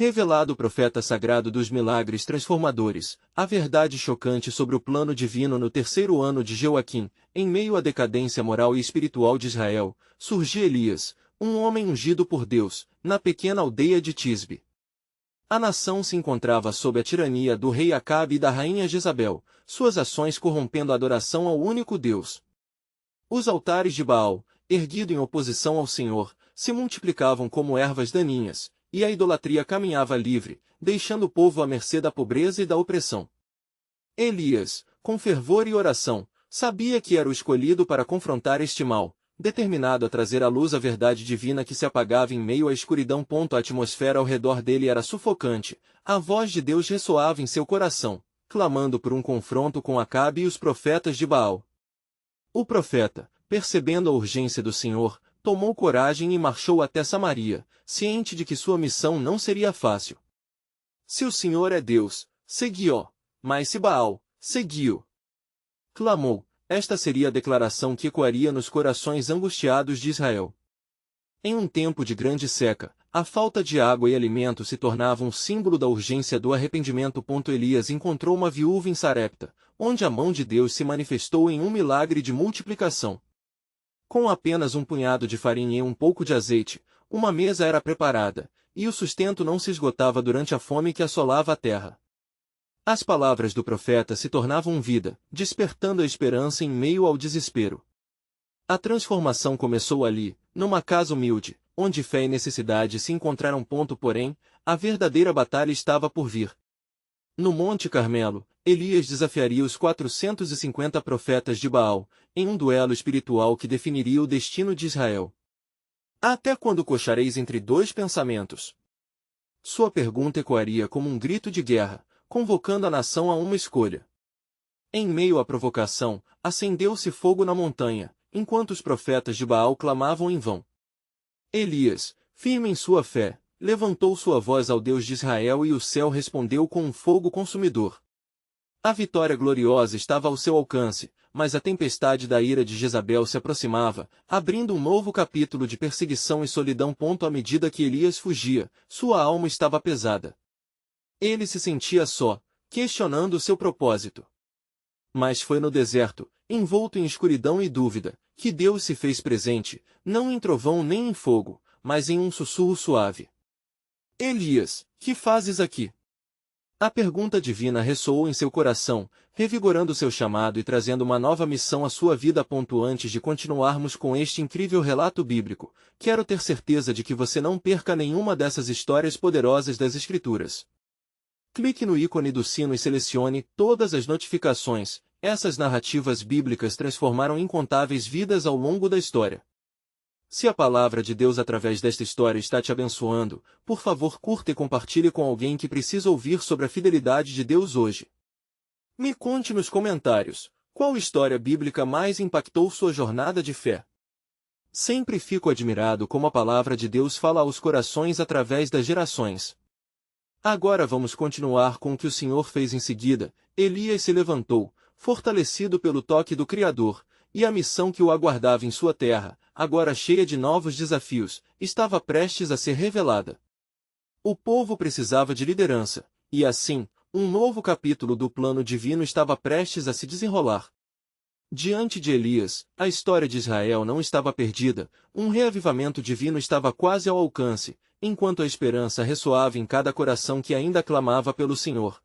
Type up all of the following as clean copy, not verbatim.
revelado o profeta sagrado dos milagres transformadores, a verdade chocante sobre o plano divino no terceiro ano de Joaquim, em meio à decadência moral e espiritual de Israel, surgiu Elias, um homem ungido por Deus, na pequena aldeia de Tisbe. A nação se encontrava sob a tirania do rei Acabe e da rainha Jezabel, suas ações corrompendo a adoração ao único Deus. Os altares de Baal, erguidos em oposição ao Senhor, se multiplicavam como ervas daninhas, e a idolatria caminhava livre, deixando o povo à mercê da pobreza e da opressão. Elias, com fervor e oração, sabia que era o escolhido para confrontar este mal, determinado a trazer à luz a verdade divina que se apagava em meio à escuridão. A atmosfera ao redor dele era sufocante, a voz de Deus ressoava em seu coração, clamando por um confronto com Acabe e os profetas de Baal. O profeta, percebendo a urgência do Senhor, tomou coragem e marchou até Samaria, ciente de que sua missão não seria fácil. Se o Senhor é Deus, segui-o, mas se Baal, segui-o. Clamou, esta seria a declaração que ecoaria nos corações angustiados de Israel. Em um tempo de grande seca, a falta de água e alimento se tornava um símbolo da urgência do arrependimento. Elias encontrou uma viúva em Sarepta, onde a mão de Deus se manifestou em um milagre de multiplicação. Com apenas um punhado de farinha e um pouco de azeite, uma mesa era preparada, e o sustento não se esgotava durante a fome que assolava a terra. As palavras do profeta se tornavam vida, despertando a esperança em meio ao desespero. A transformação começou ali, numa casa humilde, onde fé e necessidade se encontraram. Porém, a verdadeira batalha estava por vir. No Monte Carmelo, Elias desafiaria os 450 profetas de Baal, em um duelo espiritual que definiria o destino de Israel. Até quando cochareis entre dois pensamentos? Sua pergunta ecoaria como um grito de guerra, convocando a nação a uma escolha. Em meio à provocação, acendeu-se fogo na montanha, enquanto os profetas de Baal clamavam em vão. Elias, firme em sua fé, levantou sua voz ao Deus de Israel e o céu respondeu com um fogo consumidor. A vitória gloriosa estava ao seu alcance, mas a tempestade da ira de Jezabel se aproximava, abrindo um novo capítulo de perseguição e solidão. À medida que Elias fugia, sua alma estava pesada. Ele se sentia só, questionando seu propósito. Mas foi no deserto, envolto em escuridão e dúvida, que Deus se fez presente, não em trovão nem em fogo, mas em um sussurro suave. Elias, que fazes aqui? A pergunta divina ressoou em seu coração, revigorando seu chamado e trazendo uma nova missão à sua vida. Antes de continuarmos com este incrível relato bíblico, quero ter certeza de que você não perca nenhuma dessas histórias poderosas das Escrituras. Clique no ícone do sino e selecione todas as notificações. Essas narrativas bíblicas transformaram incontáveis vidas ao longo da história. Se a palavra de Deus através desta história está te abençoando, por favor curta e compartilhe com alguém que precisa ouvir sobre a fidelidade de Deus hoje. Me conte nos comentários, qual história bíblica mais impactou sua jornada de fé? Sempre fico admirado como a palavra de Deus fala aos corações através das gerações. Agora vamos continuar com o que o Senhor fez em seguida. Elias se levantou, fortalecido pelo toque do Criador, e a missão que o aguardava em sua terra, agora cheia de novos desafios, estava prestes a ser revelada. O povo precisava de liderança, e assim, um novo capítulo do plano divino estava prestes a se desenrolar. Diante de Elias, a história de Israel não estava perdida, um reavivamento divino estava quase ao alcance, enquanto a esperança ressoava em cada coração que ainda clamava pelo Senhor.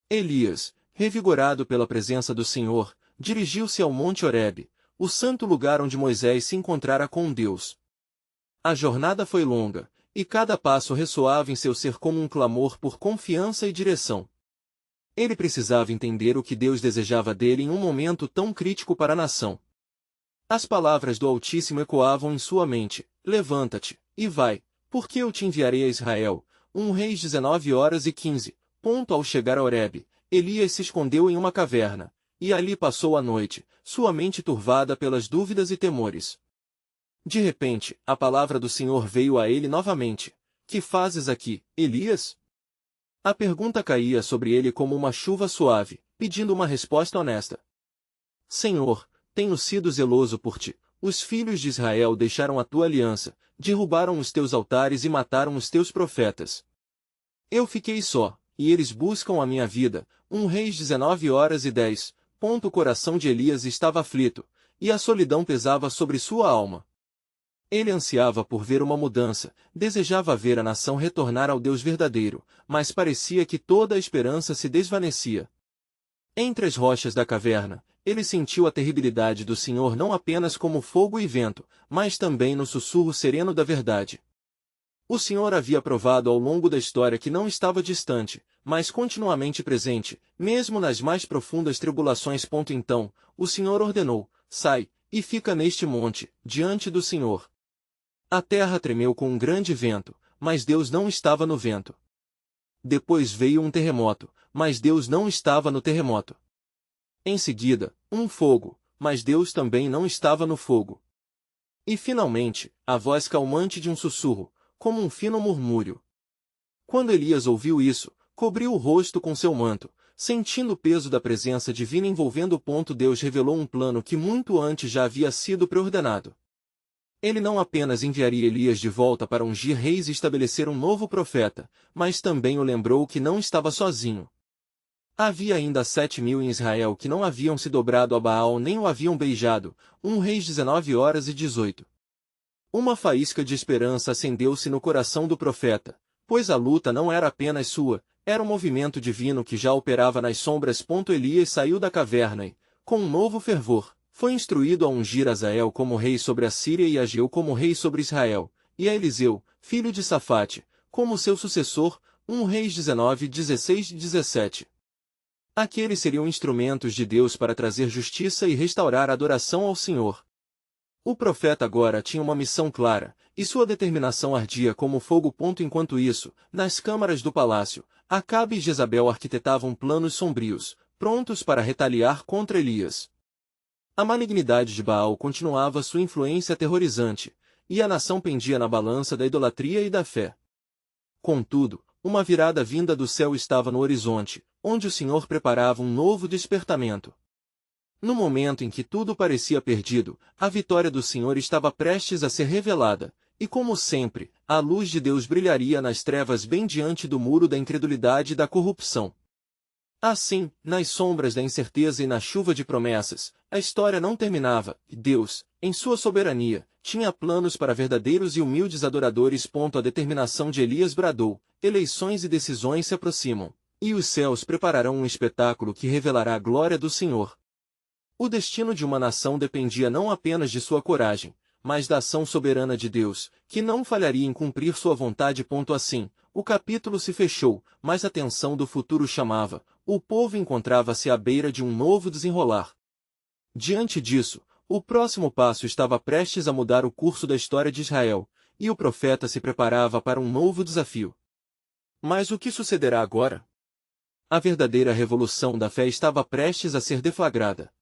Elias, revigorado pela presença do Senhor, dirigiu-se ao Monte Horebe, o santo lugar onde Moisés se encontrara com Deus. A jornada foi longa, e cada passo ressoava em seu ser como um clamor por confiança e direção. Ele precisava entender o que Deus desejava dele em um momento tão crítico para a nação. As palavras do Altíssimo ecoavam em sua mente: levanta-te, e vai, porque eu te enviarei a Israel. 1 Reis 19h15. Ao chegar a Horebe, Elias se escondeu em uma caverna, e ali passou a noite, sua mente turvada pelas dúvidas e temores. De repente, a palavra do Senhor veio a ele novamente: que fazes aqui, Elias? A pergunta caía sobre ele como uma chuva suave, pedindo uma resposta honesta. Senhor, tenho sido zeloso por ti. Os filhos de Israel deixaram a tua aliança, derrubaram os teus altares e mataram os teus profetas. Eu fiquei só, e eles buscam a minha vida. 1 Reis 19h10. O coração de Elias estava aflito, e a solidão pesava sobre sua alma. Ele ansiava por ver uma mudança, desejava ver a nação retornar ao Deus verdadeiro, mas parecia que toda a esperança se desvanecia. Entre as rochas da caverna, ele sentiu a terribilidade do Senhor não apenas como fogo e vento, mas também no sussurro sereno da verdade. O Senhor havia provado ao longo da história que não estava distante, mas continuamente presente, mesmo nas mais profundas tribulações. Então, o Senhor ordenou: sai, e fica neste monte, diante do Senhor. A terra tremeu com um grande vento, mas Deus não estava no vento. Depois veio um terremoto, mas Deus não estava no terremoto. Em seguida, um fogo, mas Deus também não estava no fogo. E finalmente, a voz calmante de um sussurro, como um fino murmúrio. Quando Elias ouviu isso, cobriu o rosto com seu manto, sentindo o peso da presença divina envolvendo o. Deus revelou um plano que muito antes já havia sido preordenado. Ele não apenas enviaria Elias de volta para ungir reis e estabelecer um novo profeta, mas também o lembrou que não estava sozinho. Havia ainda 7.000 em Israel que não haviam se dobrado a Baal nem o haviam beijado. 1 Reis 19h18. Uma faísca de esperança acendeu-se no coração do profeta, pois a luta não era apenas sua, era um movimento divino que já operava nas sombras. Elias saiu da caverna e, com um novo fervor, foi instruído a ungir Azael como rei sobre a Síria e a Ageu como rei sobre Israel, e a Eliseu, filho de Safate, como seu sucessor. 1 Reis 19:16-17. Aqueles seriam instrumentos de Deus para trazer justiça e restaurar a adoração ao Senhor. O profeta agora tinha uma missão clara, e sua determinação ardia como fogo. Enquanto isso, nas câmaras do palácio, Acabe e Jezabel arquitetavam planos sombrios, prontos para retaliar contra Elias. A malignidade de Baal continuava sua influência aterrorizante, e a nação pendia na balança da idolatria e da fé. Contudo, uma virada vinda do céu estava no horizonte, onde o Senhor preparava um novo despertamento. No momento em que tudo parecia perdido, a vitória do Senhor estava prestes a ser revelada, e como sempre, a luz de Deus brilharia nas trevas bem diante do muro da incredulidade e da corrupção. Assim, nas sombras da incerteza e na chuva de promessas, a história não terminava, e Deus, em sua soberania, tinha planos para verdadeiros e humildes adoradores. A determinação de Elias bradou: eleições e decisões se aproximam, e os céus prepararão um espetáculo que revelará a glória do Senhor. O destino de uma nação dependia não apenas de sua coragem, mas da ação soberana de Deus, que não falharia em cumprir sua vontade. Assim, o capítulo se fechou, mas a tensão do futuro chamava. O povo encontrava-se à beira de um novo desenrolar. Diante disso, o próximo passo estava prestes a mudar o curso da história de Israel, e o profeta se preparava para um novo desafio. Mas o que sucederá agora? A verdadeira revolução da fé estava prestes a ser deflagrada.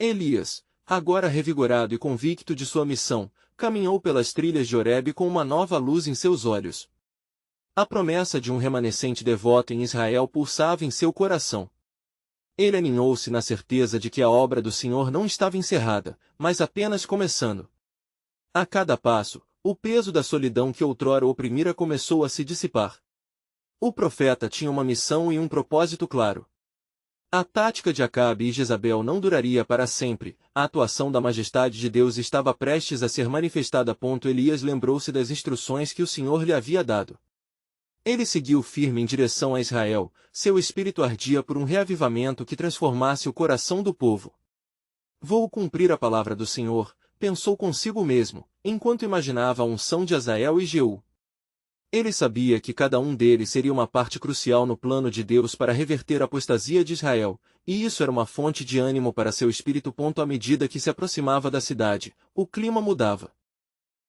Elias, agora revigorado e convicto de sua missão, caminhou pelas trilhas de Horebe com uma nova luz em seus olhos. A promessa de um remanescente devoto em Israel pulsava em seu coração. Ele aninhou-se na certeza de que a obra do Senhor não estava encerrada, mas apenas começando. A cada passo, o peso da solidão que outrora o oprimira começou a se dissipar. O profeta tinha uma missão e um propósito claro. A tática de Acabe e Jezabel não duraria para sempre, a atuação da majestade de Deus estava prestes a ser manifestada. Elias lembrou-se das instruções que o Senhor lhe havia dado. Ele seguiu firme em direção a Israel, seu espírito ardia por um reavivamento que transformasse o coração do povo. Vou cumprir a palavra do Senhor, pensou consigo mesmo, enquanto imaginava a unção de Azael e Jeú. Ele sabia que cada um deles seria uma parte crucial no plano de Deus para reverter a apostasia de Israel, e isso era uma fonte de ânimo para seu espírito. À medida que se aproximava da cidade, o clima mudava.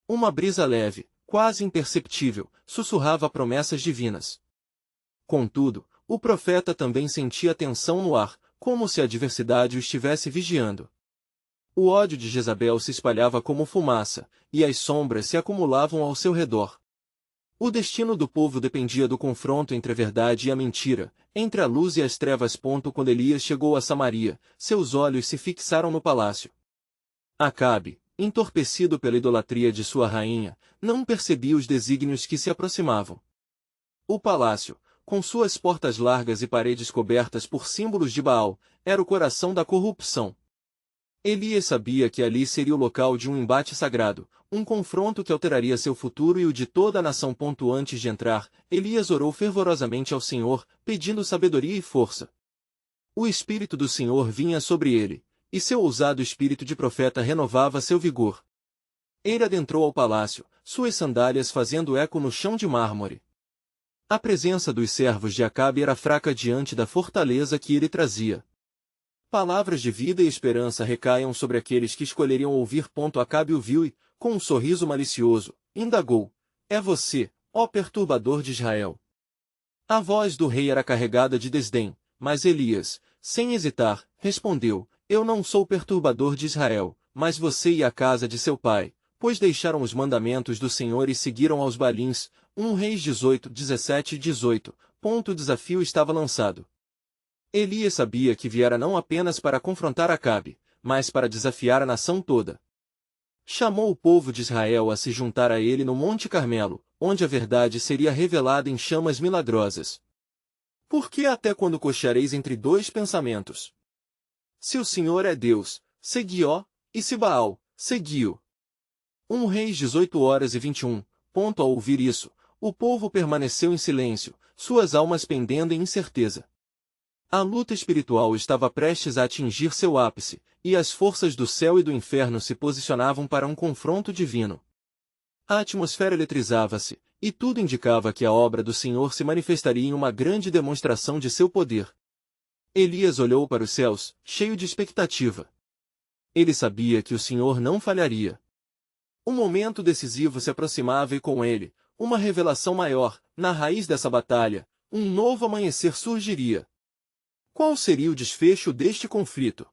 Uma brisa leve, quase imperceptível, sussurrava promessas divinas. Contudo, o profeta também sentia tensão no ar, como se a adversidade o estivesse vigiando. O ódio de Jezabel se espalhava como fumaça, e as sombras se acumulavam ao seu redor. O destino do povo dependia do confronto entre a verdade e a mentira, entre a luz e as trevas. Quando Elias chegou a Samaria, seus olhos se fixaram no palácio. Acabe, entorpecido pela idolatria de sua rainha, não percebia os desígnios que se aproximavam. O palácio, com suas portas largas e paredes cobertas por símbolos de Baal, era o coração da corrupção. Elias sabia que ali seria o local de um embate sagrado, um confronto que alteraria seu futuro e o de toda a nação. Antes de entrar, Elias orou fervorosamente ao Senhor, pedindo sabedoria e força. O Espírito do Senhor vinha sobre ele, e seu ousado espírito de profeta renovava seu vigor. Ele adentrou ao palácio, suas sandálias fazendo eco no chão de mármore. A presença dos servos de Acabe era fraca diante da fortaleza que ele trazia. Palavras de vida e esperança recaiam sobre aqueles que escolheriam ouvir. Acabe o viu e, com um sorriso malicioso, indagou: É você, ó perturbador de Israel? A voz do rei era carregada de desdém, mas Elias, sem hesitar, respondeu: Eu não sou perturbador de Israel, mas você e a casa de seu pai, pois deixaram os mandamentos do Senhor e seguiram aos Balins. 1 Reis 18, 17 e 18. O desafio estava lançado. Elias sabia que viera não apenas para confrontar Acabe, mas para desafiar a nação toda. Chamou o povo de Israel a se juntar a ele no Monte Carmelo, onde a verdade seria revelada em chamas milagrosas. Por que até quando cocheareis entre dois pensamentos? Se o Senhor é Deus, segui-o, e se Baal, segui-o. 1 Reis 18 horas e 21. Ao ouvir isso, o povo permaneceu em silêncio, suas almas pendendo em incerteza. A luta espiritual estava prestes a atingir seu ápice, e as forças do céu e do inferno se posicionavam para um confronto divino. A atmosfera eletrizava-se, e tudo indicava que a obra do Senhor se manifestaria em uma grande demonstração de seu poder. Elias olhou para os céus, cheio de expectativa. Ele sabia que o Senhor não falharia. Um momento decisivo se aproximava e com ele, uma revelação maior. Na raiz dessa batalha, um novo amanhecer surgiria. Qual seria o desfecho deste conflito?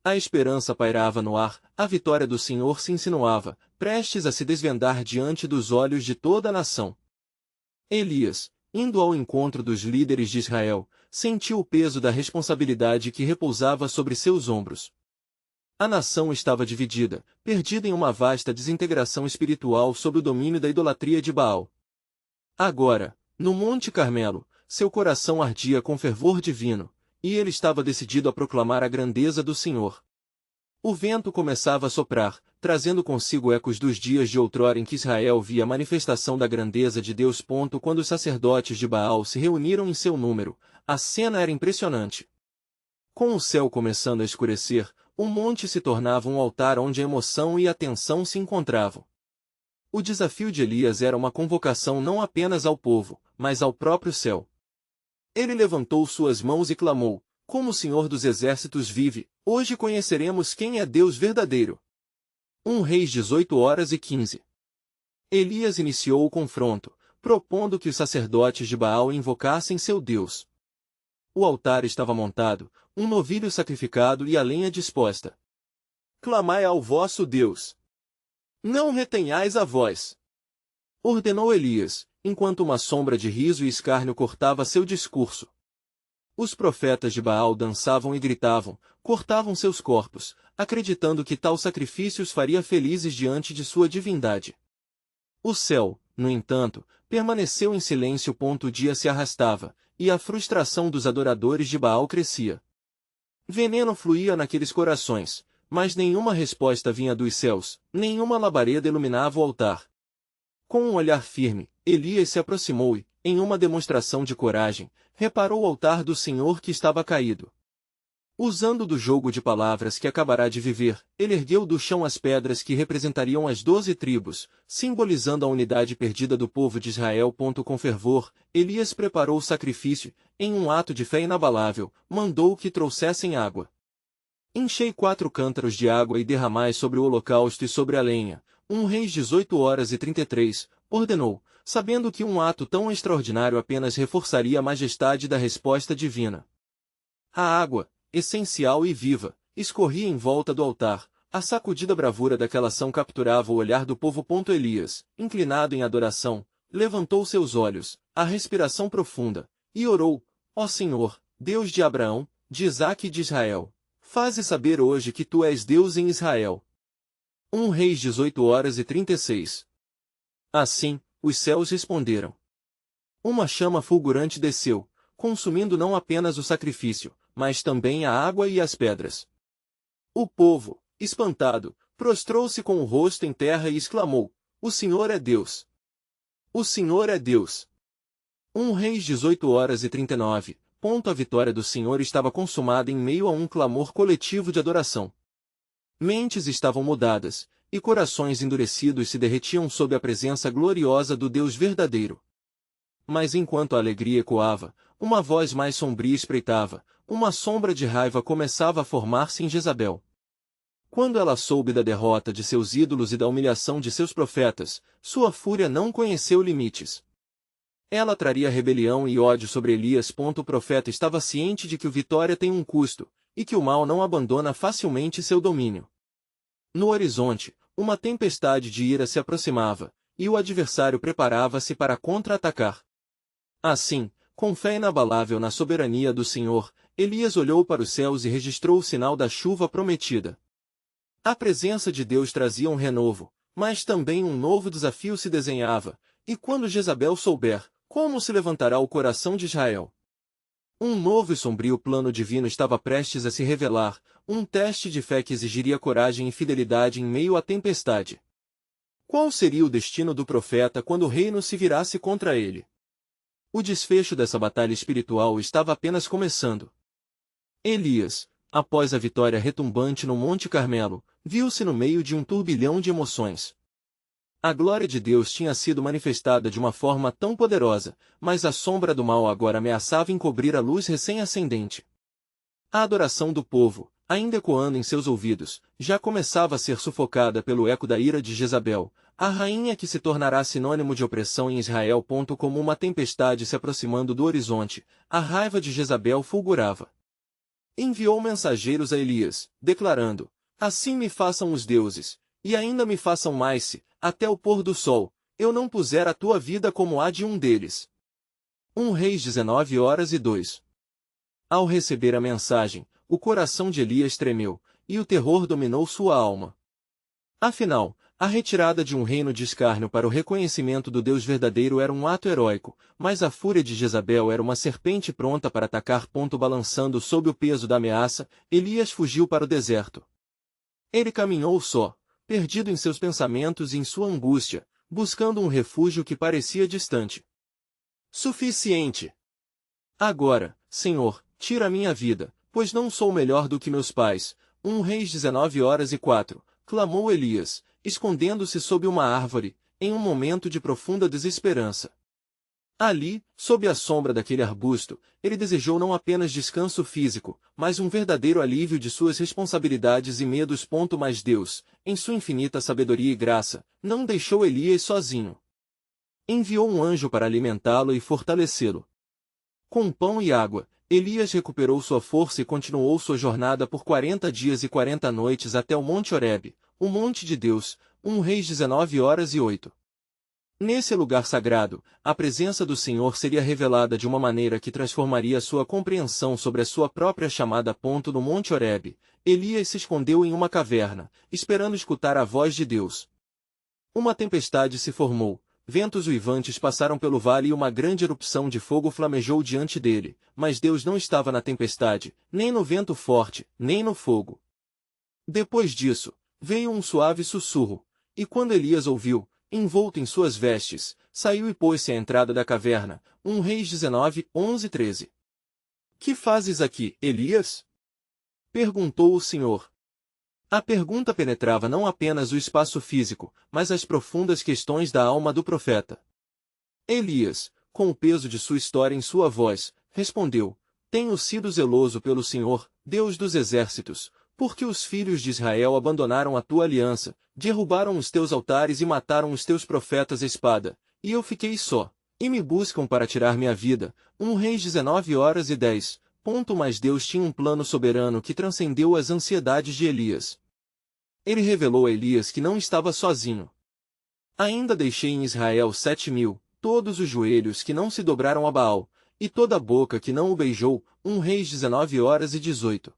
A esperança pairava no ar, a vitória do Senhor se insinuava, prestes a se desvendar diante dos olhos de toda a nação. Elias, indo ao encontro dos líderes de Israel, sentiu o peso da responsabilidade que repousava sobre seus ombros. A nação estava dividida, perdida em uma vasta desintegração espiritual sob o domínio da idolatria de Baal. Agora, no Monte Carmelo, seu coração ardia com fervor divino, e ele estava decidido a proclamar a grandeza do Senhor. O vento começava a soprar, trazendo consigo ecos dos dias de outrora em que Israel via a manifestação da grandeza de Deus. Quando os sacerdotes de Baal se reuniram em seu número, a cena era impressionante. Com o céu começando a escurecer, o monte se tornava um altar onde a emoção e a tensão se encontravam. O desafio de Elias era uma convocação não apenas ao povo, mas ao próprio céu. Ele levantou suas mãos e clamou: Como o Senhor dos Exércitos vive, hoje conheceremos quem é Deus verdadeiro. 1 Reis 18 horas e 15. Elias iniciou o confronto, propondo que os sacerdotes de Baal invocassem seu Deus. O altar estava montado, um novilho sacrificado e a lenha disposta. Clamai ao vosso Deus. Não retenhais a voz, ordenou Elias, enquanto uma sombra de riso e escárnio cortava seu discurso. Os profetas de Baal dançavam e gritavam, cortavam seus corpos, acreditando que tal sacrifício os faria felizes diante de sua divindade. O céu, no entanto, permaneceu em silêncio. O dia se arrastava, e a frustração dos adoradores de Baal crescia. Veneno fluía naqueles corações, mas nenhuma resposta vinha dos céus, nenhuma labareda iluminava o altar. Com um olhar firme, Elias se aproximou e, em uma demonstração de coragem, reparou o altar do Senhor que estava caído. Usando do jogo de palavras que acabará de viver, ele ergueu do chão as pedras que representariam as 12 tribos, simbolizando a unidade perdida do povo de Israel. Com fervor, Elias preparou o sacrifício, em um ato de fé inabalável, mandou que trouxessem água. Enchei 4 cântaros de água e derramai sobre o holocausto e sobre a lenha. 1 Reis 18 horas e 33, ordenou, sabendo que um ato tão extraordinário apenas reforçaria a majestade da resposta divina. A água, essencial e viva, escorria em volta do altar. A sacudida bravura daquela ação capturava o olhar do povo. Elias, inclinado em adoração, levantou seus olhos, a respiração profunda, e orou: Ó Senhor, Deus de Abraão, de Isaque e de Israel, faze saber hoje que tu és Deus em Israel. 1 Reis 18 horas e 36. Assim, os céus responderam. Uma chama fulgurante desceu, consumindo não apenas o sacrifício, mas também a água e as pedras. O povo, espantado, prostrou-se com o rosto em terra e exclamou: O Senhor é Deus! O Senhor é Deus! 1 Reis 18h39. A vitória do Senhor estava consumada em meio a um clamor coletivo de adoração. Mentes estavam mudadas, e corações endurecidos se derretiam sob a presença gloriosa do Deus verdadeiro. Mas enquanto a alegria ecoava, uma voz mais sombria espreitava, uma sombra de raiva começava a formar-se em Jezabel. Quando ela soube da derrota de seus ídolos e da humilhação de seus profetas, sua fúria não conheceu limites. Ela traria rebelião e ódio sobre Elias. O profeta estava ciente de que a vitória tem um custo, e que o mal não abandona facilmente seu domínio. No horizonte, uma tempestade de ira se aproximava, e o adversário preparava-se para contra-atacar. Assim, com fé inabalável na soberania do Senhor, Elias olhou para os céus e registrou o sinal da chuva prometida. A presença de Deus trazia um renovo, mas também um novo desafio se desenhava, e quando Jezabel souber, como se levantará o coração de Israel? Um novo e sombrio plano divino estava prestes a se revelar, um teste de fé que exigiria coragem e fidelidade em meio à tempestade. Qual seria o destino do profeta quando o reino se virasse contra ele? O desfecho dessa batalha espiritual estava apenas começando. Elias, após a vitória retumbante no Monte Carmelo, viu-se no meio de um turbilhão de emoções. A glória de Deus tinha sido manifestada de uma forma tão poderosa, mas a sombra do mal agora ameaçava encobrir a luz recém-ascendente. A adoração do povo, ainda ecoando em seus ouvidos, já começava a ser sufocada pelo eco da ira de Jezabel, a rainha que se tornará sinônimo de opressão em Israel. Como uma tempestade se aproximando do horizonte, a raiva de Jezabel fulgurava. Enviou mensageiros a Elias, declarando: Assim me façam os deuses, e ainda me façam mais se, até o pôr do sol, eu não puser a tua vida como a de um deles. 1 Reis 19h02. Ao receber a mensagem, o coração de Elias tremeu, e o terror dominou sua alma. Afinal, a retirada de um reino de escárnio para o reconhecimento do Deus verdadeiro era um ato heróico, mas a fúria de Jezabel era uma serpente pronta para atacar. Balançando sob o peso da ameaça, Elias fugiu para o deserto. Ele caminhou só, perdido em seus pensamentos e em sua angústia, buscando um refúgio que parecia distante. Suficiente! Agora, Senhor, tira a minha vida, pois não sou melhor do que meus pais. 1 Reis 19h04, clamou Elias, escondendo-se sob uma árvore, em um momento de profunda desesperança. Ali, sob a sombra daquele arbusto, ele desejou não apenas descanso físico, mas um verdadeiro alívio de suas responsabilidades e medos. Mas Deus, em sua infinita sabedoria e graça, não deixou Elias sozinho. Enviou um anjo para alimentá-lo e fortalecê-lo. Com pão e água, Elias recuperou sua força e continuou sua jornada por 40 dias e 40 noites até o Monte Horebe, o Monte de Deus. 1 Reis 19h08. Nesse lugar sagrado, a presença do Senhor seria revelada de uma maneira que transformaria sua compreensão sobre a sua própria chamada. No Monte Horebe, Elias se escondeu em uma caverna, esperando escutar a voz de Deus. Uma tempestade se formou, ventos uivantes passaram pelo vale e uma grande erupção de fogo flamejou diante dele, mas Deus não estava na tempestade, nem no vento forte, nem no fogo. Depois disso, veio um suave sussurro, e quando Elias ouviu, envolto em suas vestes, saiu e pôs-se à entrada da caverna. 1 Reis 19:11-13. Que fazes aqui, Elias? Perguntou o Senhor. A pergunta penetrava não apenas o espaço físico, mas as profundas questões da alma do profeta. Elias, com o peso de sua história em sua voz, respondeu: Tenho sido zeloso pelo Senhor, Deus dos exércitos, porque os filhos de Israel abandonaram a tua aliança, derrubaram os teus altares e mataram os teus profetas à espada, e eu fiquei só, e me buscam para tirar minha vida. 1 Reis 19h10. Mas Deus tinha um plano soberano que transcendeu as ansiedades de Elias. Ele revelou a Elias que não estava sozinho. Ainda deixei em Israel 7.000, todos os joelhos que não se dobraram a Baal, e toda a boca que não o beijou. 1 Reis 19h18.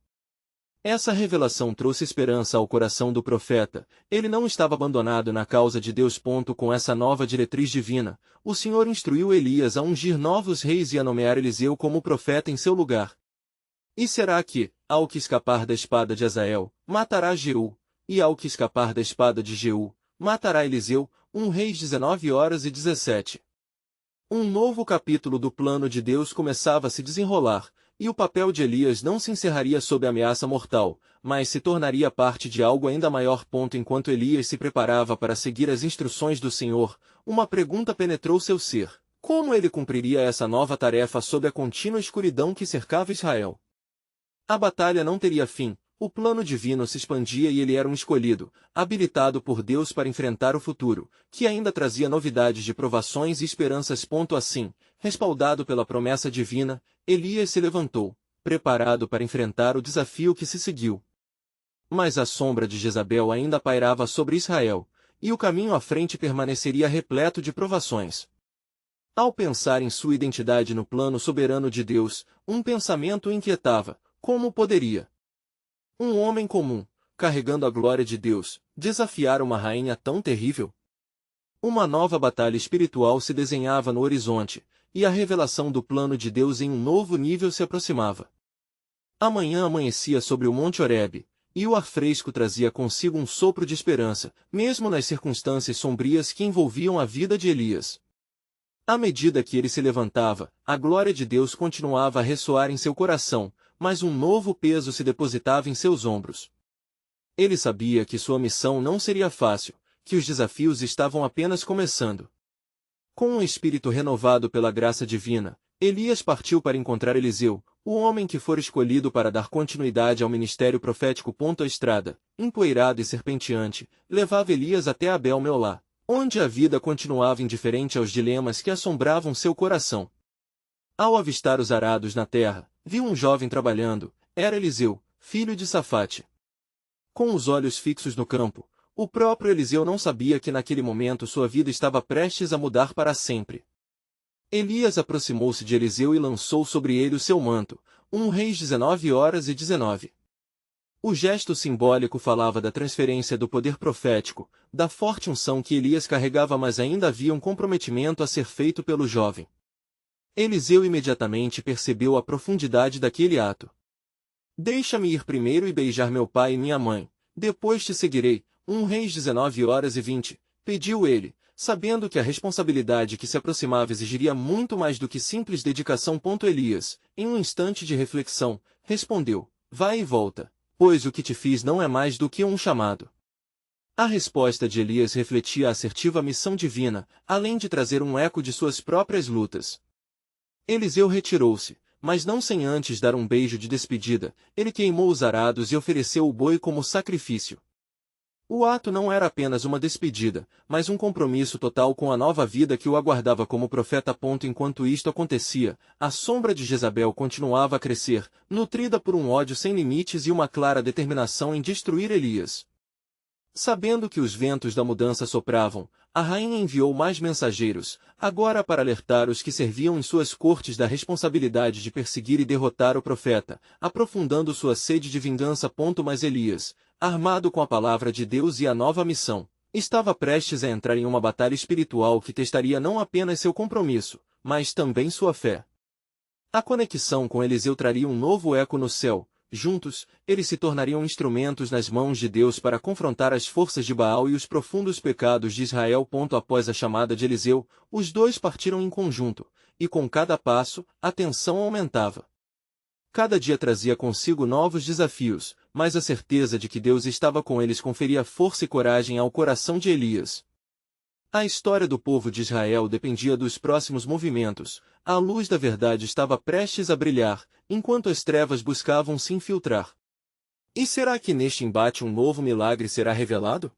Essa revelação trouxe esperança ao coração do profeta. Ele não estava abandonado na causa de Deus. Com essa nova diretriz divina, o Senhor instruiu Elias a ungir novos reis e a nomear Eliseu como profeta em seu lugar. E será que, ao que escapar da espada de Hazael, matará Jeú, e ao que escapar da espada de Jeú, matará Eliseu? 1 Reis 19h17. Um novo capítulo do plano de Deus começava a se desenrolar, e o papel de Elias não se encerraria sob ameaça mortal, mas se tornaria parte de algo ainda maior. Enquanto Elias se preparava para seguir as instruções do Senhor, uma pergunta penetrou seu ser: como ele cumpriria essa nova tarefa sob a contínua escuridão que cercava Israel? A batalha não teria fim, o plano divino se expandia e ele era um escolhido, habilitado por Deus para enfrentar o futuro, que ainda trazia novidades de provações e esperanças. Assim, respaldado pela promessa divina, Elias se levantou, preparado para enfrentar o desafio que se seguiu. Mas a sombra de Jezabel ainda pairava sobre Israel, e o caminho à frente permaneceria repleto de provações. Ao pensar em sua identidade no plano soberano de Deus, um pensamento o inquietava: como poderia um homem comum, carregando a glória de Deus, desafiar uma rainha tão terrível? Uma nova batalha espiritual se desenhava no horizonte, e a revelação do plano de Deus em um novo nível se aproximava. Amanhã amanhecia sobre o Monte Horebe, e o ar fresco trazia consigo um sopro de esperança, mesmo nas circunstâncias sombrias que envolviam a vida de Elias. À medida que ele se levantava, a glória de Deus continuava a ressoar em seu coração, mas um novo peso se depositava em seus ombros. Ele sabia que sua missão não seria fácil, que os desafios estavam apenas começando. Com um espírito renovado pela graça divina, Elias partiu para encontrar Eliseu, o homem que fora escolhido para dar continuidade ao ministério profético. A estrada, empoeirada e serpenteante, levava Elias até Abel-Meolá, onde a vida continuava indiferente aos dilemas que assombravam seu coração. Ao avistar os arados na terra, viu um jovem trabalhando. Era Eliseu, filho de Safate. Com os olhos fixos no campo, o próprio Eliseu não sabia que naquele momento sua vida estava prestes a mudar para sempre. Elias aproximou-se de Eliseu e lançou sobre ele o seu manto. 1 Reis 19h19. O gesto simbólico falava da transferência do poder profético, da forte unção que Elias carregava, mas ainda havia um comprometimento a ser feito pelo jovem. Eliseu imediatamente percebeu a profundidade daquele ato. Deixa-me ir primeiro e beijar meu pai e minha mãe, depois te seguirei. 1 Reis 19h20, pediu ele, sabendo que a responsabilidade que se aproximava exigiria muito mais do que simples dedicação. Elias, em um instante de reflexão, respondeu: vai e volta, pois o que te fiz não é mais do que um chamado. A resposta de Elias refletia a assertiva missão divina, além de trazer um eco de suas próprias lutas. Eliseu retirou-se, mas não sem antes dar um beijo de despedida. Ele queimou os arados e ofereceu o boi como sacrifício. O ato não era apenas uma despedida, mas um compromisso total com a nova vida que o aguardava como profeta. Enquanto isto acontecia, a sombra de Jezabel continuava a crescer, nutrida por um ódio sem limites e uma clara determinação em destruir Elias. Sabendo que os ventos da mudança sopravam, a rainha enviou mais mensageiros, agora para alertar os que serviam em suas cortes da responsabilidade de perseguir e derrotar o profeta, aprofundando sua sede de vingança. Mas Elias, armado com a palavra de Deus e a nova missão, estava prestes a entrar em uma batalha espiritual que testaria não apenas seu compromisso, mas também sua fé. A conexão com Eliseu traria um novo eco no céu. Juntos, eles se tornariam instrumentos nas mãos de Deus para confrontar as forças de Baal e os profundos pecados de Israel. Após a chamada de Eliseu, os dois partiram em conjunto, e com cada passo, a tensão aumentava. Cada dia trazia consigo novos desafios, mas a certeza de que Deus estava com eles conferia força e coragem ao coração de Elias. A história do povo de Israel dependia dos próximos movimentos. A luz da verdade estava prestes a brilhar, enquanto as trevas buscavam se infiltrar. E será que neste embate um novo milagre será revelado?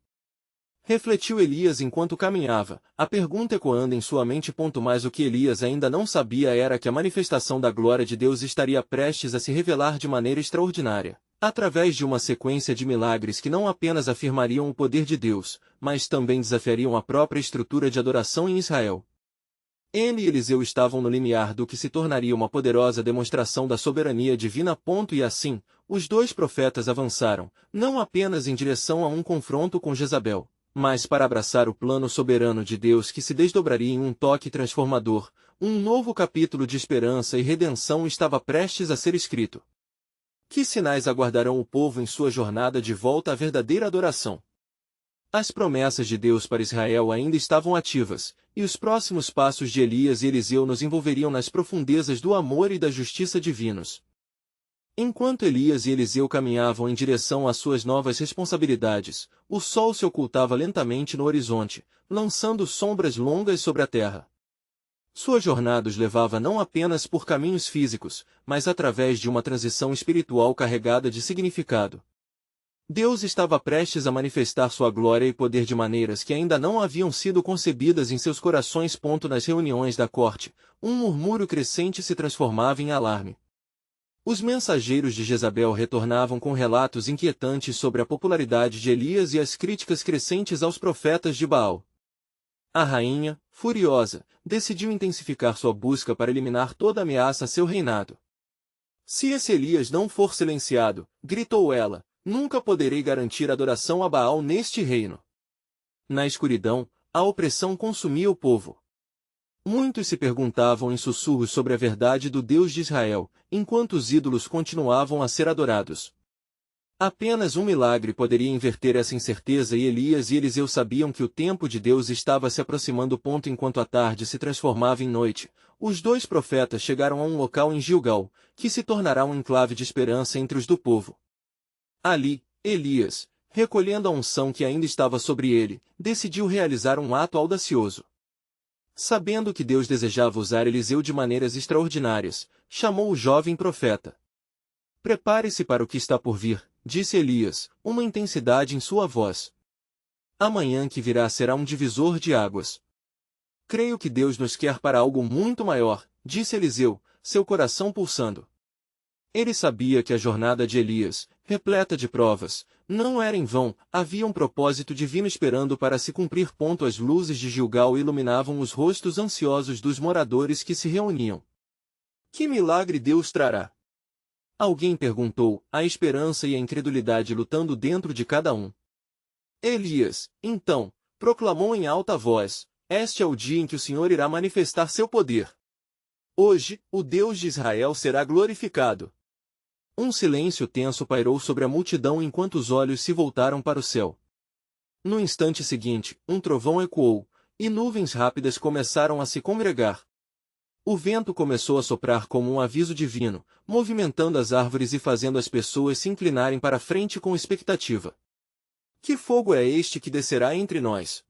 Refletiu Elias enquanto caminhava, a pergunta ecoando em sua mente. Mas o que Elias ainda não sabia era que a manifestação da glória de Deus estaria prestes a se revelar de maneira extraordinária, através de uma sequência de milagres que não apenas afirmariam o poder de Deus, mas também desafiariam a própria estrutura de adoração em Israel. Ele e Eliseu estavam no limiar do que se tornaria uma poderosa demonstração da soberania divina. E assim, os dois profetas avançaram, não apenas em direção a um confronto com Jezabel, mas para abraçar o plano soberano de Deus que se desdobraria em um toque transformador. Um novo capítulo de esperança e redenção estava prestes a ser escrito. Que sinais aguardarão o povo em sua jornada de volta à verdadeira adoração? As promessas de Deus para Israel ainda estavam ativas, e os próximos passos de Elias e Eliseu nos envolveriam nas profundezas do amor e da justiça divinos. Enquanto Elias e Eliseu caminhavam em direção às suas novas responsabilidades, o sol se ocultava lentamente no horizonte, lançando sombras longas sobre a terra. Sua jornada os levava não apenas por caminhos físicos, mas através de uma transição espiritual carregada de significado. Deus estava prestes a manifestar sua glória e poder de maneiras que ainda não haviam sido concebidas em seus corações. Nas reuniões da corte, um murmúrio crescente se transformava em alarme. Os mensageiros de Jezabel retornavam com relatos inquietantes sobre a popularidade de Elias e as críticas crescentes aos profetas de Baal. A rainha, furiosa, decidiu intensificar sua busca para eliminar toda ameaça a seu reinado. Se esse Elias não for silenciado, gritou ela, nunca poderei garantir adoração a Baal neste reino. Na escuridão, a opressão consumia o povo. Muitos se perguntavam em sussurros sobre a verdade do Deus de Israel, enquanto os ídolos continuavam a ser adorados. Apenas um milagre poderia inverter essa incerteza, e Elias e Eliseu sabiam que o tempo de Deus estava se aproximando. Enquanto a tarde se transformava em noite, os dois profetas chegaram a um local em Gilgal, que se tornará um enclave de esperança entre os do povo. Ali, Elias, recolhendo a unção que ainda estava sobre ele, decidiu realizar um ato audacioso. Sabendo que Deus desejava usar Eliseu de maneiras extraordinárias, chamou o jovem profeta. Prepare-se para o que está por vir, disse Elias, uma intensidade em sua voz. Amanhã que virá será um divisor de águas. Creio que Deus nos quer para algo muito maior, disse Eliseu, seu coração pulsando. Ele sabia que a jornada de Elias, repleta de provas, não era em vão, havia um propósito divino esperando para se cumprir. As luzes de Gilgal iluminavam os rostos ansiosos dos moradores que se reuniam. Que milagre Deus trará? Alguém perguntou, a esperança e a incredulidade lutando dentro de cada um. Elias, então, proclamou em alta voz, este é o dia em que o Senhor irá manifestar seu poder. Hoje, o Deus de Israel será glorificado. Um silêncio tenso pairou sobre a multidão enquanto os olhos se voltaram para o céu. No instante seguinte, um trovão ecoou, e nuvens rápidas começaram a se congregar. O vento começou a soprar como um aviso divino, movimentando as árvores e fazendo as pessoas se inclinarem para a frente com expectativa. Que fogo é este que descerá entre nós?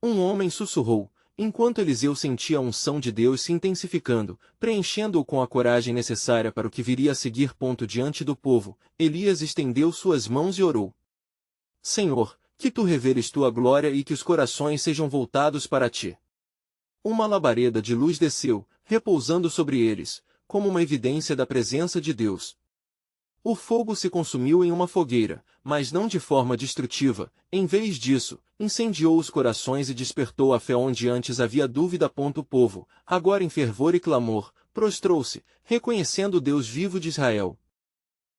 Um homem sussurrou, enquanto Eliseu sentia a unção de Deus se intensificando, preenchendo-o com a coragem necessária para o que viria a seguir. Diante do povo, Elias estendeu suas mãos e orou. Senhor, que tu reveles tua glória e que os corações sejam voltados para ti. Uma labareda de luz desceu, repousando sobre eles, como uma evidência da presença de Deus. O fogo se consumiu em uma fogueira, mas não de forma destrutiva, em vez disso, incendiou os corações e despertou a fé onde antes havia dúvida. O povo, agora em fervor e clamor, prostrou-se, reconhecendo o Deus vivo de Israel.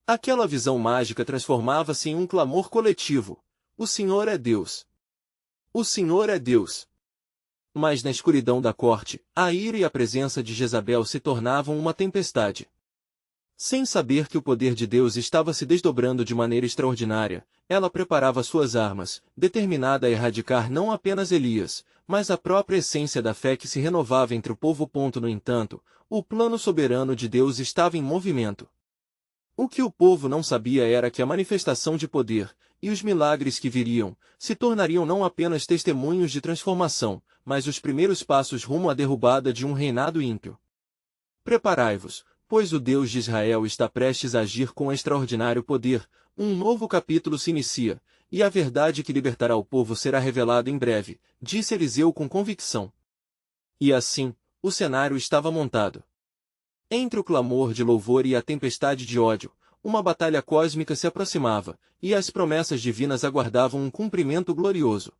Aquela visão mágica transformava-se em um clamor coletivo. O Senhor é Deus. O Senhor é Deus. Mas na escuridão da corte, a ira e a presença de Jezabel se tornavam uma tempestade. Sem saber que o poder de Deus estava se desdobrando de maneira extraordinária, ela preparava suas armas, determinada a erradicar não apenas Elias, mas a própria essência da fé que se renovava entre o povo. No entanto, o plano soberano de Deus estava em movimento. O que o povo não sabia era que a manifestação de poder, e os milagres que viriam, se tornariam não apenas testemunhos de transformação, mas os primeiros passos rumo à derrubada de um reinado ímpio. Preparai-vos, pois o Deus de Israel está prestes a agir com extraordinário poder, um novo capítulo se inicia, e a verdade que libertará o povo será revelada em breve, disse Eliseu com convicção. E assim, o cenário estava montado. Entre o clamor de louvor e a tempestade de ódio, uma batalha cósmica se aproximava, e as promessas divinas aguardavam um cumprimento glorioso.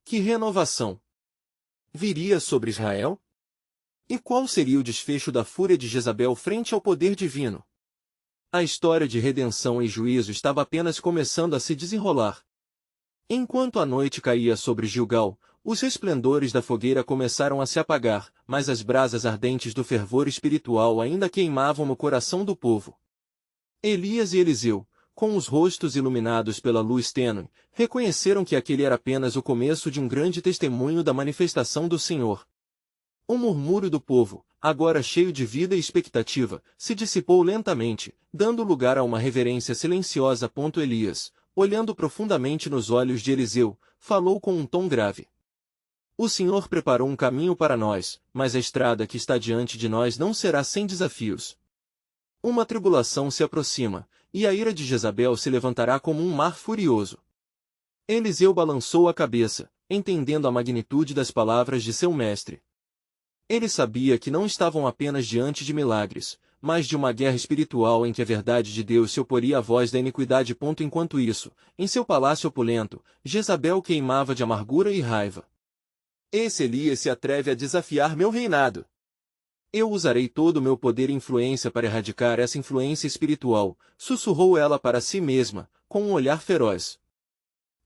Que renovação viria sobre Israel? E qual seria o desfecho da fúria de Jezabel frente ao poder divino? A história de redenção e juízo estava apenas começando a se desenrolar. Enquanto a noite caía sobre Gilgal, os resplendores da fogueira começaram a se apagar, mas as brasas ardentes do fervor espiritual ainda queimavam no coração do povo. Elias e Eliseu, com os rostos iluminados pela luz tênue, reconheceram que aquele era apenas o começo de um grande testemunho da manifestação do Senhor. O murmúrio do povo, agora cheio de vida e expectativa, se dissipou lentamente, dando lugar a uma reverência silenciosa. Elias, olhando profundamente nos olhos de Eliseu, falou com um tom grave. O Senhor preparou um caminho para nós, mas a estrada que está diante de nós não será sem desafios. Uma tribulação se aproxima, e a ira de Jezabel se levantará como um mar furioso. Eliseu balançou a cabeça, entendendo a magnitude das palavras de seu mestre. Ele sabia que não estavam apenas diante de milagres, mas de uma guerra espiritual em que a verdade de Deus se oporia à voz da iniquidade. Enquanto isso, em seu palácio opulento, Jezabel queimava de amargura e raiva. Esse Elias se atreve a desafiar meu reinado. Eu usarei todo o meu poder e influência para erradicar essa influência espiritual, sussurrou ela para si mesma, com um olhar feroz.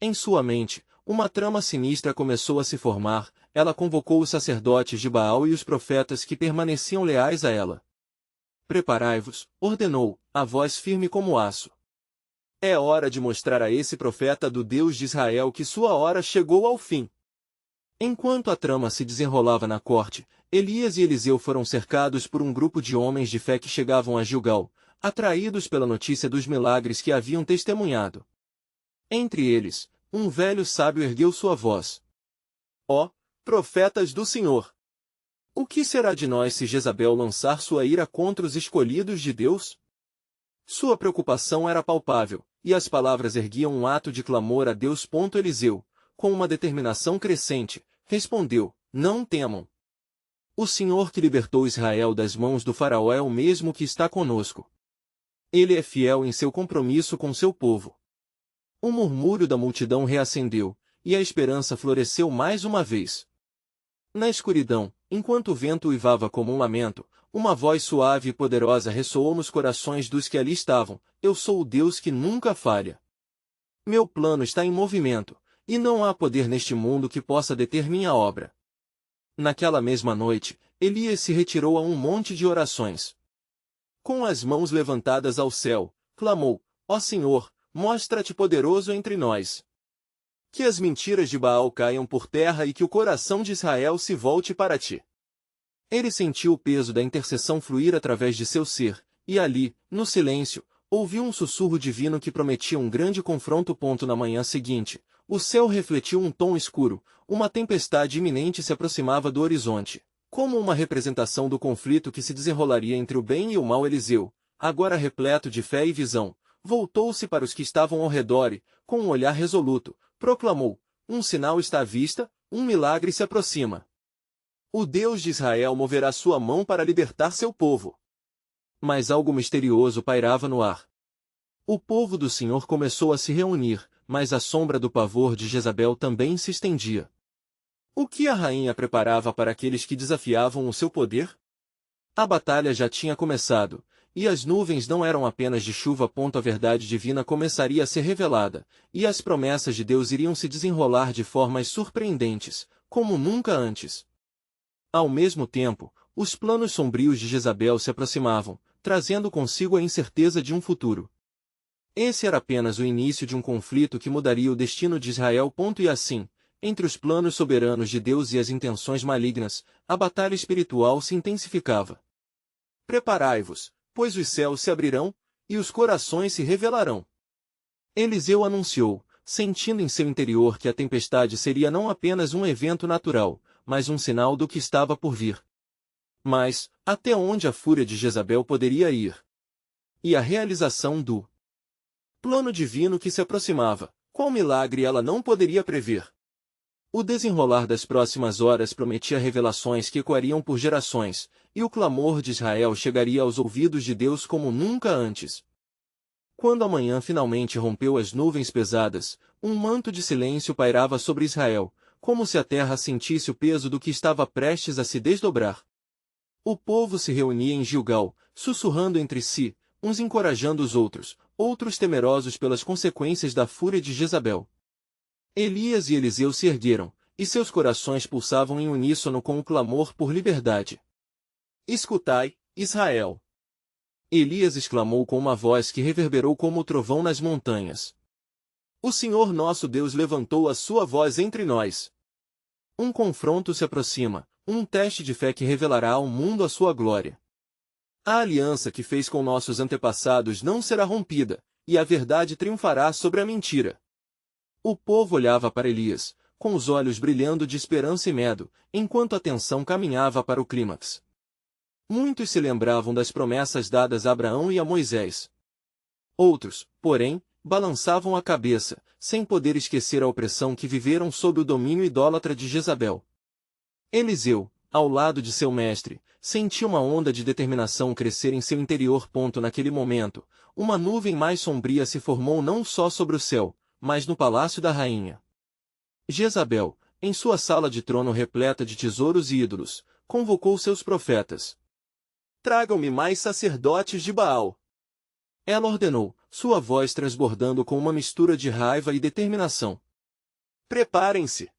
Em sua mente, uma trama sinistra começou a se formar. Ela convocou os sacerdotes de Baal e os profetas que permaneciam leais a ela. Preparai-vos, ordenou, a voz firme como aço. É hora de mostrar a esse profeta do Deus de Israel que sua hora chegou ao fim. Enquanto a trama se desenrolava na corte, Elias e Eliseu foram cercados por um grupo de homens de fé que chegavam a Gilgal, atraídos pela notícia dos milagres que haviam testemunhado. Entre eles, um velho sábio ergueu sua voz. Ó, profetas do Senhor! O que será de nós se Jezabel lançar sua ira contra os escolhidos de Deus? Sua preocupação era palpável, e as palavras erguiam um ato de clamor a Deus. Eliseu, com uma determinação crescente, respondeu, não temam. O Senhor que libertou Israel das mãos do faraó é o mesmo que está conosco. Ele é fiel em seu compromisso com seu povo. O murmúrio da multidão reacendeu, e a esperança floresceu mais uma vez. Na escuridão, enquanto o vento uivava como um lamento, uma voz suave e poderosa ressoou nos corações dos que ali estavam: eu sou o Deus que nunca falha. Meu plano está em movimento, e não há poder neste mundo que possa deter minha obra. Naquela mesma noite, Elias se retirou a um monte de orações. Com as mãos levantadas ao céu, clamou: ó Senhor, mostra-te poderoso entre nós. Que as mentiras de Baal caiam por terra e que o coração de Israel se volte para ti. Ele sentiu o peso da intercessão fluir através de seu ser, e ali, no silêncio, ouviu um sussurro divino que prometia um grande confronto. Na manhã seguinte, o céu refletiu um tom escuro, uma tempestade iminente se aproximava do horizonte. Como uma representação do conflito que se desenrolaria entre o bem e o mal, Eliseu, agora repleto de fé e visão, voltou-se para os que estavam ao redor e, com um olhar resoluto, proclamou: um sinal está à vista, um milagre se aproxima. O Deus de Israel moverá sua mão para libertar seu povo. Mas algo misterioso pairava no ar. O povo do Senhor começou a se reunir, mas a sombra do pavor de Jezabel também se estendia. O que a rainha preparava para aqueles que desafiavam o seu poder? A batalha já tinha começado, e as nuvens não eram apenas de chuva. A verdade divina começaria a ser revelada, e as promessas de Deus iriam se desenrolar de formas surpreendentes, como nunca antes. Ao mesmo tempo, os planos sombrios de Jezabel se aproximavam, trazendo consigo a incerteza de um futuro. Esse era apenas o início de um conflito que mudaria o destino de Israel. E assim, entre os planos soberanos de Deus e as intenções malignas, a batalha espiritual se intensificava. Preparai-vos, pois os céus se abrirão, e os corações se revelarão. Eliseu anunciou, sentindo em seu interior que a tempestade seria não apenas um evento natural, mas um sinal do que estava por vir. Mas, até onde a fúria de Jezabel poderia ir? E a realização do plano divino que se aproximava, qual milagre ela não poderia prever? O desenrolar das próximas horas prometia revelações que ecoariam por gerações, e o clamor de Israel chegaria aos ouvidos de Deus como nunca antes. Quando a manhã finalmente rompeu as nuvens pesadas, um manto de silêncio pairava sobre Israel, como se a terra sentisse o peso do que estava prestes a se desdobrar. O povo se reunia em Gilgal, sussurrando entre si, uns encorajando os outros, outros temerosos pelas consequências da fúria de Jezabel. Elias e Eliseu se ergueram, e seus corações pulsavam em uníssono com o clamor por liberdade. Escutai, Israel! Elias exclamou com uma voz que reverberou como o trovão nas montanhas. O Senhor nosso Deus levantou a sua voz entre nós. Um confronto se aproxima, um teste de fé que revelará ao mundo a sua glória. A aliança que fez com nossos antepassados não será rompida, e a verdade triunfará sobre a mentira. O povo olhava para Elias, com os olhos brilhando de esperança e medo, enquanto a tensão caminhava para o clímax. Muitos se lembravam das promessas dadas a Abraão e a Moisés. Outros, porém, balançavam a cabeça, sem poder esquecer a opressão que viveram sob o domínio idólatra de Jezabel. Eliseu, ao lado de seu mestre, sentiu uma onda de determinação crescer em seu interior. Naquele momento, uma nuvem mais sombria se formou não só sobre o céu, mas no palácio da rainha. Jezabel, em sua sala de trono repleta de tesouros e ídolos, convocou seus profetas. Tragam-me mais sacerdotes de Baal. Ela ordenou, sua voz transbordando com uma mistura de raiva e determinação. Preparem-se!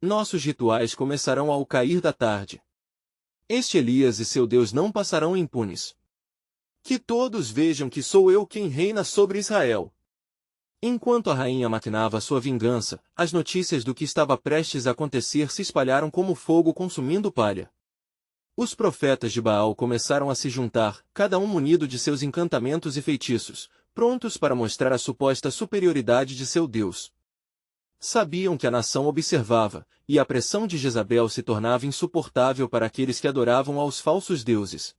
Nossos rituais começarão ao cair da tarde. Este Elias e seu Deus não passarão impunes. Que todos vejam que sou eu quem reina sobre Israel. Enquanto a rainha maquinava sua vingança, as notícias do que estava prestes a acontecer se espalharam como fogo consumindo palha. Os profetas de Baal começaram a se juntar, cada um munido de seus encantamentos e feitiços, prontos para mostrar a suposta superioridade de seu Deus. Sabiam que a nação observava, e a pressão de Jezabel se tornava insuportável para aqueles que adoravam aos falsos deuses.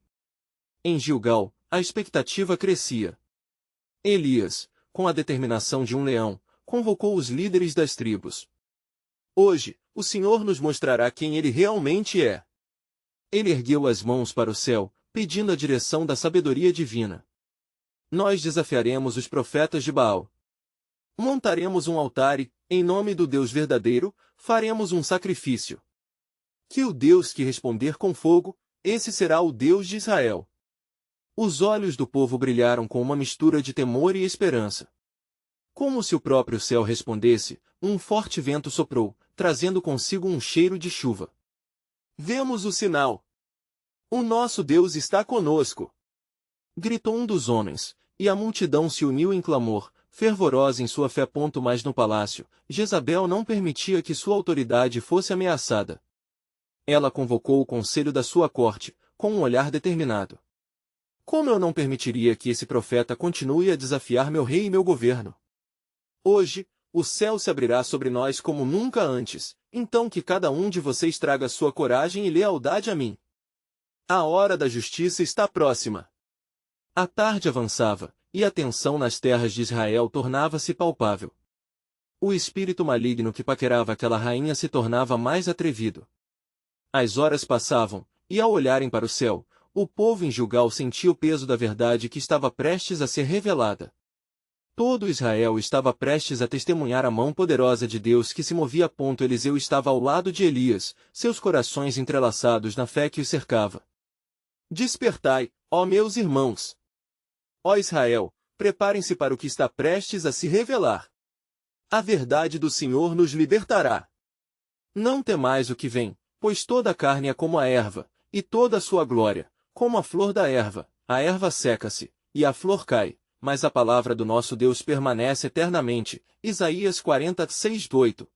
Em Gilgal, a expectativa crescia. Elias, com a determinação de um leão, convocou os líderes das tribos. Hoje, o Senhor nos mostrará quem ele realmente é. Ele ergueu as mãos para o céu, pedindo a direção da sabedoria divina. Nós desafiaremos os profetas de Baal. Montaremos um altar e, em nome do Deus verdadeiro, faremos um sacrifício. Que o Deus que responder com fogo, esse será o Deus de Israel. Os olhos do povo brilharam com uma mistura de temor e esperança. Como se o próprio céu respondesse, um forte vento soprou, trazendo consigo um cheiro de chuva. Vemos o sinal. O nosso Deus está conosco! Gritou um dos homens, e a multidão se uniu em clamor, fervorosa em sua fé. Mas no palácio, Jezabel não permitia que sua autoridade fosse ameaçada. Ela convocou o conselho da sua corte, com um olhar determinado. Como eu não permitiria que esse profeta continue a desafiar meu rei e meu governo? Hoje, o céu se abrirá sobre nós como nunca antes, então que cada um de vocês traga sua coragem e lealdade a mim. A hora da justiça está próxima. A tarde avançava, e a tensão nas terras de Israel tornava-se palpável. O espírito maligno que paquerava aquela rainha se tornava mais atrevido. As horas passavam, e ao olharem para o céu, o povo em Gilgal sentia o peso da verdade que estava prestes a ser revelada. Todo Israel estava prestes a testemunhar a mão poderosa de Deus que se movia. Eliseu estava ao lado de Elias, seus corações entrelaçados na fé que os cercava. Despertai, ó meus irmãos! Ó Israel, preparem-se para o que está prestes a se revelar. A verdade do Senhor nos libertará. Não temais o que vem, pois toda a carne é como a erva, e toda a sua glória, como a flor da erva. A erva seca-se, e a flor cai, mas a palavra do nosso Deus permanece eternamente. Isaías 46:8.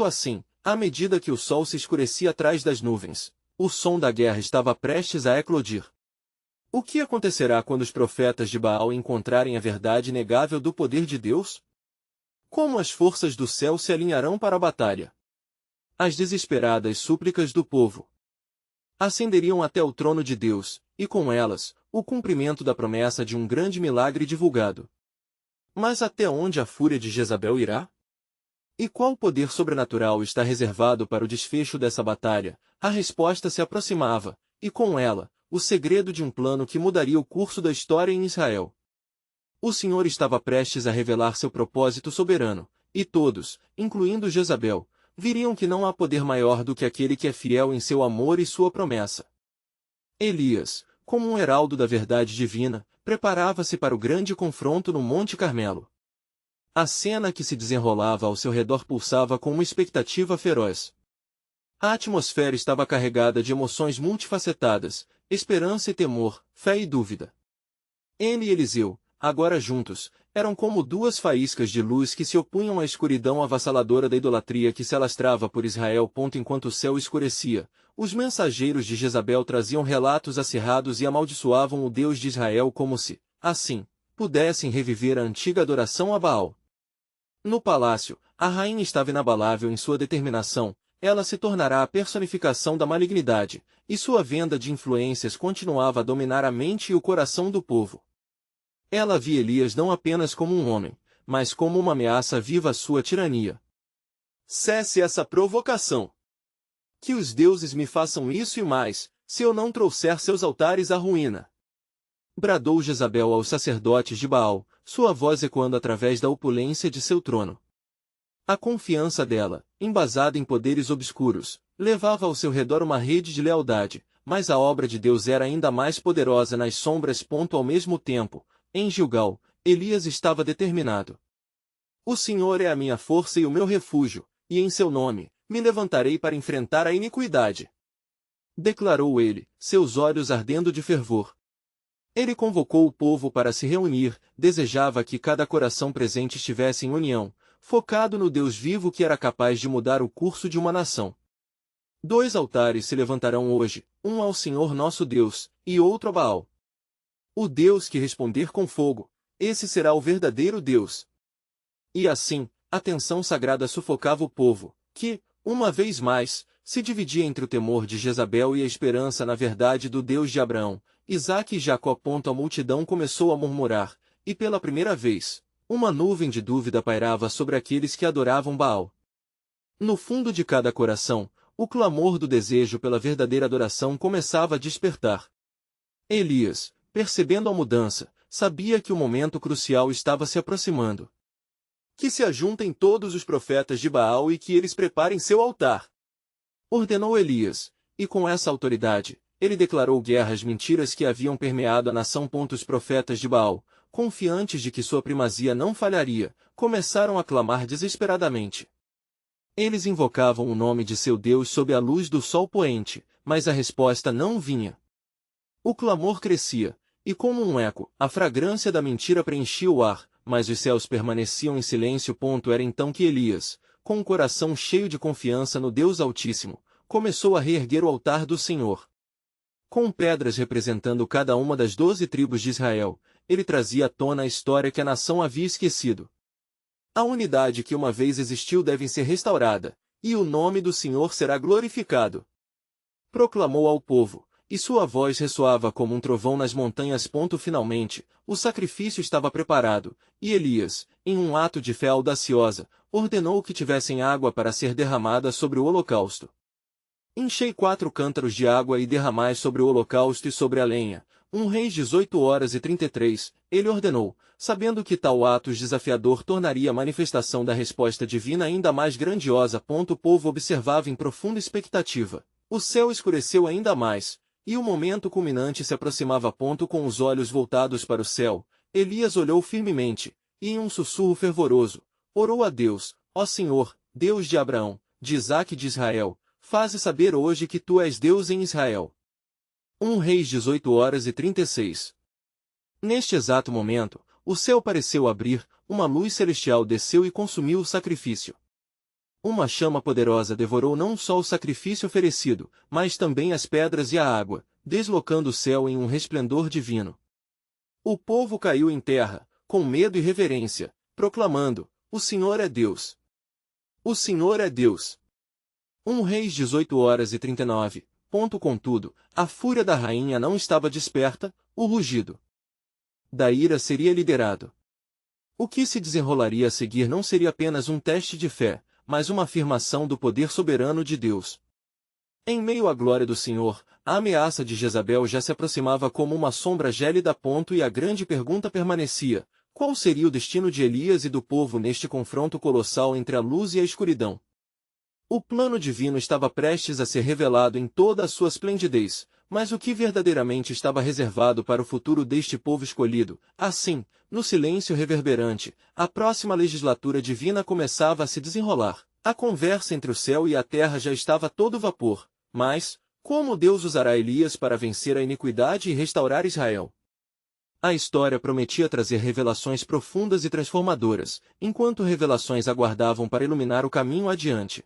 Assim, à medida que o sol se escurecia atrás das nuvens, o som da guerra estava prestes a eclodir. O que acontecerá quando os profetas de Baal encontrarem a verdade inegável do poder de Deus? Como as forças do céu se alinharão para a batalha? As desesperadas súplicas do povo ascenderiam até o trono de Deus, e com elas, o cumprimento da promessa de um grande milagre divulgado. Mas até onde a fúria de Jezabel irá? E qual poder sobrenatural está reservado para o desfecho dessa batalha? A resposta se aproximava, e com ela, o segredo de um plano que mudaria o curso da história em Israel. O Senhor estava prestes a revelar seu propósito soberano, e todos, incluindo Jezabel, viriam que não há poder maior do que aquele que é fiel em seu amor e sua promessa. Elias, como um heraldo da verdade divina, preparava-se para o grande confronto no Monte Carmelo. A cena que se desenrolava ao seu redor pulsava com uma expectativa feroz. A atmosfera estava carregada de emoções multifacetadas, esperança e temor, fé e dúvida. Ele e Eliseu, agora juntos, eram como duas faíscas de luz que se opunham à escuridão avassaladora da idolatria que se alastrava por Israel. Enquanto o céu escurecia, os mensageiros de Jezabel traziam relatos acirrados e amaldiçoavam o Deus de Israel como se, assim, pudessem reviver a antiga adoração a Baal. No palácio, a rainha estava inabalável em sua determinação. Ela se tornará a personificação da malignidade, e sua venda de influências continuava a dominar a mente e o coração do povo. Ela via Elias não apenas como um homem, mas como uma ameaça viva à sua tirania. Cesse essa provocação! Que os deuses me façam isso e mais, se eu não trouxer seus altares à ruína! Bradou Jezabel aos sacerdotes de Baal, sua voz ecoando através da opulência de seu trono. A confiança dela, embasada em poderes obscuros, levava ao seu redor uma rede de lealdade, mas a obra de Deus era ainda mais poderosa nas sombras. Ao mesmo tempo, em Gilgal, Elias estava determinado. O Senhor é a minha força e o meu refúgio, e em seu nome, me levantarei para enfrentar a iniquidade. Declarou ele, seus olhos ardendo de fervor. Ele convocou o povo para se reunir, desejava que cada coração presente estivesse em união, focado no Deus vivo que era capaz de mudar o curso de uma nação. 2 altares se levantarão hoje, um ao Senhor nosso Deus, e outro a Baal. O Deus que responder com fogo, esse será o verdadeiro Deus. E assim, a tensão sagrada sufocava o povo, que, uma vez mais, se dividia entre o temor de Jezabel e a esperança na verdade do Deus de Abraão, Isaque e Jacó. A multidão começou a murmurar, e pela primeira vez, uma nuvem de dúvida pairava sobre aqueles que adoravam Baal. No fundo de cada coração, o clamor do desejo pela verdadeira adoração começava a despertar. Elias, percebendo a mudança, sabia que o momento crucial estava se aproximando. Que se ajuntem todos os profetas de Baal e que eles preparem seu altar. Ordenou Elias, e com essa autoridade, ele declarou guerra às mentiras que haviam permeado a nação. Os profetas de Baal, confiantes de que sua primazia não falharia, começaram a clamar desesperadamente. Eles invocavam o nome de seu Deus sob a luz do sol poente, mas a resposta não vinha. O clamor crescia, e como um eco, a fragrância da mentira preenchia o ar, mas os céus permaneciam em silêncio. Era então que Elias, com o coração cheio de confiança no Deus Altíssimo, começou a reerguer o altar do Senhor. Com pedras representando cada uma das 12 tribos de Israel, ele trazia à tona a história que a nação havia esquecido. A unidade que uma vez existiu deve ser restaurada, e o nome do Senhor será glorificado. Proclamou ao povo, e sua voz ressoava como um trovão nas montanhas. Finalmente, o sacrifício estava preparado, e Elias, em um ato de fé audaciosa, ordenou que tivessem água para ser derramada sobre o holocausto. Enchei 4 cântaros de água e derramai sobre o holocausto e sobre a lenha. Reis 18h33, ele ordenou, sabendo que tal ato desafiador tornaria a manifestação da resposta divina ainda mais grandiosa. O povo observava em profunda expectativa. O céu escureceu ainda mais, e o momento culminante se aproximava. Com os olhos voltados para o céu, Elias olhou firmemente, e em um sussurro fervoroso, orou a Deus: ó Senhor, Deus de Abraão, de Isaque e de Israel, faze saber hoje que tu és Deus em Israel. 1 Reis 18h36. Neste exato momento, o céu pareceu abrir, uma luz celestial desceu e consumiu o sacrifício. Uma chama poderosa devorou não só o sacrifício oferecido, mas também as pedras e a água, deslocando o céu em um resplendor divino. O povo caiu em terra, com medo e reverência, proclamando: o Senhor é Deus. O Senhor é Deus. 1 Reis 18h39. Contudo, a fúria da rainha não estava desperta, o rugido da ira seria liderado. O que se desenrolaria a seguir não seria apenas um teste de fé, mas uma afirmação do poder soberano de Deus. Em meio à glória do Senhor, a ameaça de Jezabel já se aproximava como uma sombra gélida. E a grande pergunta permanecia: qual seria o destino de Elias e do povo neste confronto colossal entre a luz e a escuridão? O plano divino estava prestes a ser revelado em toda a sua esplendidez, Mas o que verdadeiramente estava reservado para o futuro deste povo escolhido? Assim, no silêncio reverberante, a próxima legislatura divina começava a se desenrolar. A conversa entre o céu e a terra já estava a todo vapor. Mas, como Deus usará Elias para vencer a iniquidade e restaurar Israel? A história prometia trazer revelações profundas e transformadoras, enquanto revelações aguardavam para iluminar o caminho adiante.